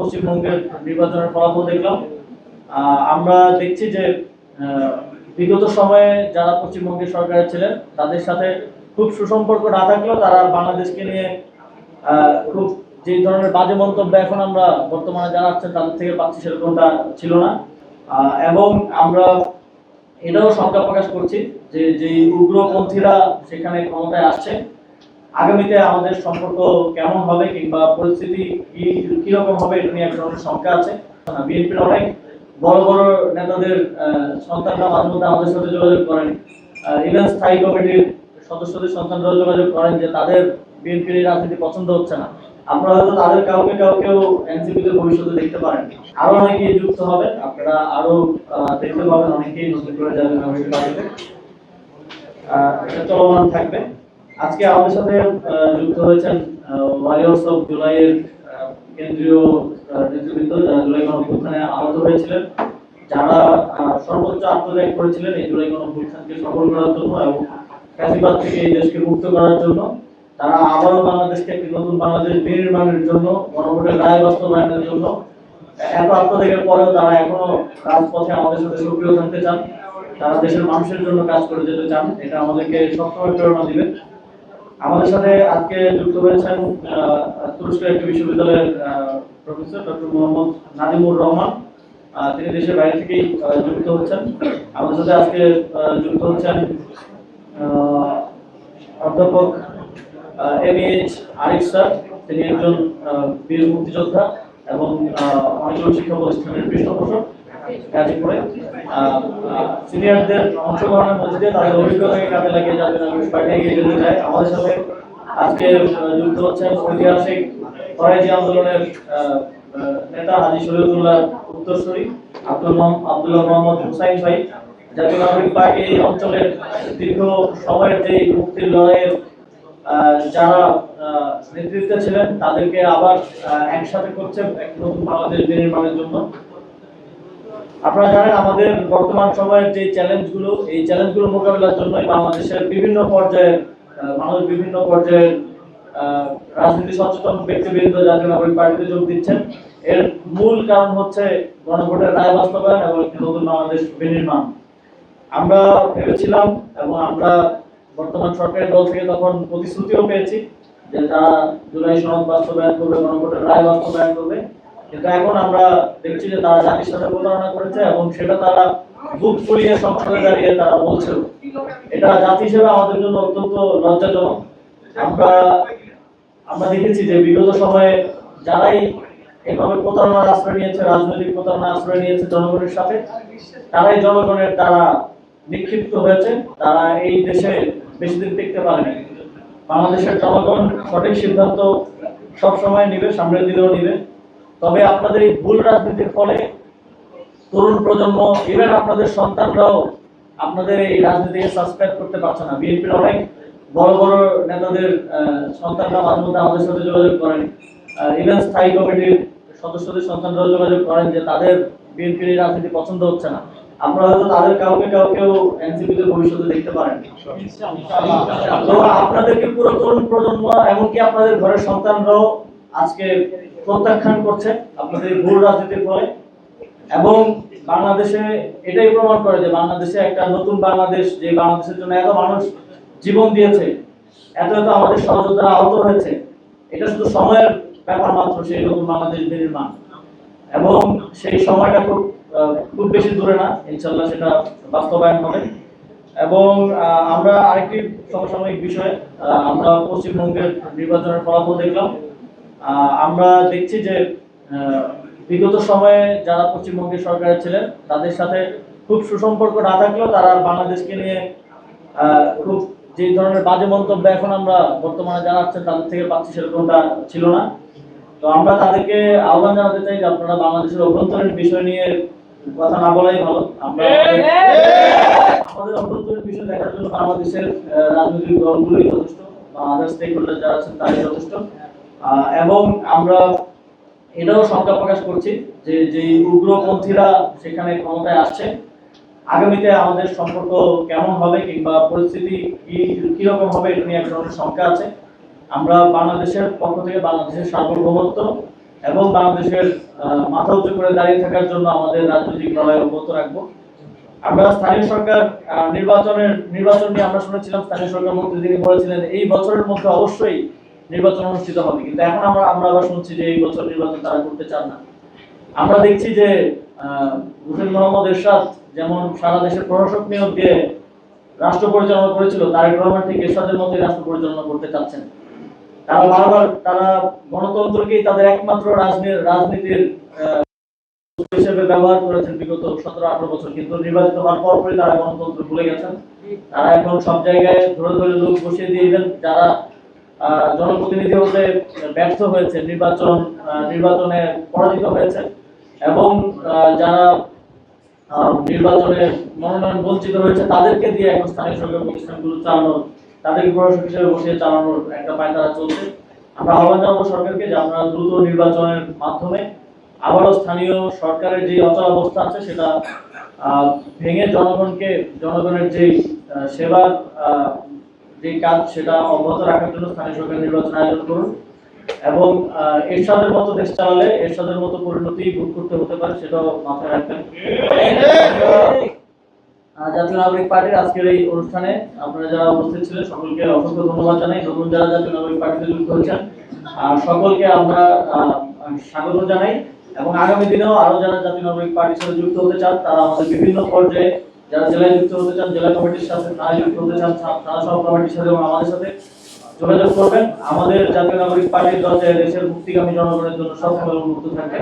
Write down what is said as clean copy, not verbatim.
পশ্চিমবঙ্গের নির্বাচনের ফলাফল দেখলাম। আমরা দেখছি যে বিগত সময়ে যারা পশ্চিমবঙ্গের সরকারে ছিলেন তাদের সাথে খুব সুসম্পর্ক না থাকলেও তারা বাংলাদেশকে নিয়ে খুব যে ধরনের বাজে মন্তব্য এখন আমরা বর্তমানে জানাচ্ছেন তাদের থেকে পাচ্ছি সেরকমটা ছিল না। এবং আমরা এটাও শঙ্কা প্রকাশ করছি যে যে উগ্রপন্থীরা সেখানে ক্ষমতায় আসছে, আগামীতে আমাদের সম্পর্ক কেমন হবে কিংবা পরিস্থিতি কিরকম হবে এটা নিয়ে এক ধরনের শঙ্কা আছে। বিএনপির অনেক বড় বড় নেতাদের সন্তানরা মাঝে মধ্যে আমাদের সাথে যোগাযোগ করেন, ইভেন স্থায়ী কমিটির সদস্যদের সন্তানরাও যোগাযোগ করেন যে তাদের বিএনপির রাজনীতি পছন্দ হচ্ছে না। আপনারা হয়তো তাদের কাউকেও এনসিপিতে ভবিষ্যতে দেখতে পারেন। আরো অনেকেই যুক্ত হবে, আপনারা আরো দেখতে পাবেন, অনেকেই নতুন করে যাবেন আমাদের বাড়িতে, চলমান থাকবে। আজকে আমাদের সাথে যুক্ত হয়েছেন ওয়ারিয়র্স অফ জুলাইয়ের কেন্দ্রীয় নেতৃবৃন্দ, জুলাই গণঅভ্যুত্থানে আহত হয়েছিলেন, যারা সর্বোচ্চ আত্মত্যাগ করেছিলেন এই জুলাই গণঅভ্যুত্থানকে সফল করার জন্য এবং ফ্যাসিবাদ থেকে এই দেশকে মুক্ত করার জন্য। তারা আবারও বাংলাদেশকে একটি নতুন বাংলাদেশ বিনির্মাণের জন্য, গণভোটের রায় বাস্তবায়নের জন্য এত আত্মত্যাগের পরেও তারা এখনো রাজপথে আমাদের সাথে সক্রিয় থাকতে চান। তারা দেশের মানুষের জন্য কাজ করে যেতে চান, এটা আমাদেরকে সবসময় প্রেরণা দিবে। আমাদের সাথে আজকে যুক্ত হয়েছেন তুরস্কের একটি বিশ্ববিদ্যালয়ের প্রফেসর ডক্টর মোহাম্মদ নাদিমুর রহমান, তিনি দেশের বাইরে থেকেই যুক্ত হচ্ছেন। আমাদের সাথে আজকে যুক্ত হচ্ছেন অধ্যাপক এমএএইচ আরিফ স্যার, তিনি একজন বীর মুক্তিযোদ্ধা এবং অনেকগুলো শিক্ষা প্রতিষ্ঠানের পৃষ্ঠপোষক গাজীপুরে। সিনিয়রদের অংশগ্রহণের মধ্যে দিয়ে তাদের অভিজ্ঞতাকে কাজে লাগিয়ে যাবেন আমি পার্টি এগিয়ে যেতে চাই। আমাদের সাথে আজকে যুক্ত হচ্ছেন ঐতিহাসিক ফরাজি আন্দোলনের নেতা হাজী শরীয়তুল্লাহ উত্তরসূরি আব্দুল্লাহ মোহাম্মদ হুসাইন ভাই, জাতীয় নাগরিক পার্টি এই অঞ্চলের দীর্ঘ সময়ের যে মুক্তির লড়াইয়ের যারা নেতৃত্বে ছিলেন তাদেরকে আবার একসাথে করছে নতুন বাংলাদেশ বিনির্মাণের জন্য। আপনারা জানেন আমাদের বর্তমান সময়ের যে চ্যালেঞ্জগুলো, এই চ্যালেঞ্জগুলো মোকাবেলার জন্য বাংলাদেশের বিভিন্ন পর্যায়ের মানুষ, বিভিন্ন পর্যায়ের রাজনীতি সচেতন ব্যক্তিবৃন্দ জাতীয় নাগরিক পার্টিতে যোগ দিচ্ছেন। এর মূল কারণ হচ্ছে গণভোটের রায় বাস্তবায়ন এবং একটি নতুন বাংলাদেশ বিনির্মাণ। আমরা ভেবেছিলাম এবং আমরা বর্তমান সরকারের দল থেকে তখন প্রতিশ্রুতিও পেয়েছি যে তারা জুলাই সনদ বাস্তবায়ন করবে, গণভোটের রায় বাস্তবায়ন করবে, কিন্তু এখন আমরা দেখছি যে তারা জাতির সাথে প্রতারণা করেছে এবং সেটা তারা বুক ফুলিয়ে সংসদে দাঁড়িয়ে তারা বলছে। এটা জাতি হিসেবে আমাদের জন্য অত্যন্ত লজ্জাজনক। আমরা দেখেছি যে বিগত সময়ে যারাই এভাবে প্রতারণার আশ্রয় নিয়েছে, রাজনৈতিক প্রতারণার আশ্রয় নিয়েছে জনগণের সাথে, তারাই জনগণের দ্বারা নিক্ষিপ্ত হয়েছে। তারা এই দেশে বেশি দিন টিকতে পারেনি। বাংলাদেশের জনগণ সঠিক সিদ্ধান্ত সবসময় নিবে, সামনের দিনেও নিবে। তবে আপনাদের এই ভুল রাজনীতির ফলে তরুণ প্রজন্ম, ইভেন আপনাদের সন্তানরাও আপনাদের এই রাজনীতিকে সাবস্ক্রাইব করতে পারছে না। বিএনপির অনেক বড় বড় নেতাদের সন্তানরা মাঝে মধ্যে আমাদের সাথে যোগাযোগ করেন, ইভেন স্থায়ী কমিটির সদস্যদের সন্তানরাও যোগাযোগ করেন যে তাদের বিএনপির এই রাজনীতি পছন্দ হচ্ছে না। আপনারা হয়তো তাদের কাউকেও এনসিপিতে ভবিষ্যতে দেখতে পারেন। তো আপনাদেরকে পুরো তরুণ প্রজন্ম, এমনকি আপনাদের ঘরের সন্তানরাও আজকে প্রত্যাখ্যান করছে আপনাদের ভুল রাজনীতির ফলে। এবং বাংলাদেশে এটাই প্রমাণ করে যে বাংলাদেশে একটা নতুন বাংলাদেশ, যে বাংলাদেশের জন্য এত মানুষ জীবন দিয়েছে, এত আমাদের সহযোদ্ধারা আহত হয়েছে, এটা শুধু সময়ের ব্যাপার মাত্র সেই নতুন বাংলাদেশ বিনির্মাণ। এবং সেই সময়টা খুব বেশি দূরে না, ইনশাল্লাহ সেটা বাস্তবায়ন হবে। এবং আমরা আরেকটি সমসাময়িক বিষয়, আমরা পশ্চিমবঙ্গের নির্বাচনের ফলাফল দেখলাম। আমরা দেখছি যে বিগত সময়ে যারা পশ্চিমবঙ্গের সরকারে ছিলেন তাদের সাথে খুব সুসম্পর্ক না থাকলেও তারা বাংলাদেশকে নিয়ে খুব যে ধরনের বাজে মন্তব্য এখন আমরা বর্তমানে জানাচ্ছেন তাদের থেকে পাচ্ছি সেরকমটা ছিল না। তো আমরা তাদেরকে আহ্বান জানাতে চাই যে আপনারা বাংলাদেশের অভ্যন্তরীণ বিষয় নিয়ে কথা না বলাই ভালো। আমরা আমাদের অভ্যন্তরীণ বিষয় দেখার জন্য বাংলাদেশের রাজনৈতিক দলগুলোই যথেষ্ট, বা আদার স্টেক হোল্ডার যারা আছেন তারাই যথেষ্ট। এবং আমরা এটাও শঙ্কা প্রকাশ করছি যে যে উগ্রপন্থীরা সেখানে ক্ষমতায় আসছে, আগামীতে আমাদের সম্পর্ক কেমন হবে কিংবা পরিস্থিতি কিরকম হবে এটা নিয়ে এক ধরনের শঙ্কা আছে। আমরা বাংলাদেশের পক্ষ থেকে বাংলাদেশের সার্বভৌমত্ব, এবং বাংলাদেশের মাথা উঁচু করে দাঁড়িয়ে থাকার জন্য আমাদের রাজনৈতিক লড়াই অব্যাহত রাখবো। আমরা স্থানীয় সরকার নির্বাচন নিয়ে আমরা শুনেছিলাম স্থানীয় সরকার মন্ত্রী তিনি বলেছিলেন এই বছরের মধ্যে অবশ্যই নির্বাচন অনুষ্ঠিত হবে, কিন্তু এখন আমরা আবার শুনছি যে এই বছর নির্বাচন তারা করতে চান না। আমরা দেখছি যে হোসেন মোহাম্মদ এরশাদ যেমন সারা দেশে প্রশাসক নিয়োগ দিয়ে রাষ্ট্র পরিচালনা করেছিল, তারেক রহমান ঠিক এরশাদের মতোই রাষ্ট্র পরিচালনা করতে চাচ্ছেন। তারা গণতন্ত্রকেই তাদের একমাত্র রাজনীতির হিসেবে ব্যবহার করেছেন বিগত 17-18 বছর, কিন্তু নির্বাচিত হওয়ার পরপরই তারা গণতন্ত্র ভুলে গেছেন। তারা এখন সব জায়গায় ধরে ধরে লোক বসিয়ে দিয়ে দেন যারা জনপ্রতিনিধি হতে ব্যর্থ হয়েছে, নির্বাচনে পরাজিত হয়েছে, এবং যারা নির্বাচনে মনোনয়ন বঞ্চিত হয়েছে তাদেরকে দিয়ে এখন স্থানীয় সরকার প্রতিষ্ঠানগুলো চালানোর, তাদেরকে প্রশাসক হিসেবে বসিয়ে চালানোর একটা পায়তারা চলছে। আমরা আহ্বান জানাবো সরকারকে যে আপনারা দ্রুত নির্বাচনের মাধ্যমে আবারও স্থানীয় সরকারের যে অচল অবস্থা আছে সেটা ভেঙে জনগণের যে সেবার যে কাজ সেটা অব্যাহত রাখার জন্য স্থানীয় সরকার নির্বাচন আয়োজন করুন, এবং এরশাদের মতো দেশ চালালে এরশাদের মতো পরিণতি ভোগ করতে হতে পারে, সেটাও মাথায় রাখবেন। জাতীয় নাগরিক পার্টির আজকের এই অনুষ্ঠানে আপনারা যারা উপস্থিত ছিলেন সকলকে অসংখ্য ধন্যবাদ জানাই। নতুন যারা জাতীয় নাগরিক পার্টিতে যুক্ত হয়েছেন সকলকে আমরা স্বাগত জানাই, এবং আগামী দিনেও আরো যারা জাতীয় নাগরিক পার্টির সাথে যুক্ত হতে চান তারা আমাদের বিভিন্ন পর্যায়ে যারা জেলায় যুক্ত হতে চান, জেলা কমিটির সাথে তারা যুক্ত হতে চান, তারা সব কমিটির সাথে এবং আমাদের সাথে যোগাযোগ করবেন। আমাদের জাতীয় নাগরিক পার্টির দরজায় দেশের মুক্তিগামী জনগণের জন্য সবসময় উন্মুক্ত থাকবে।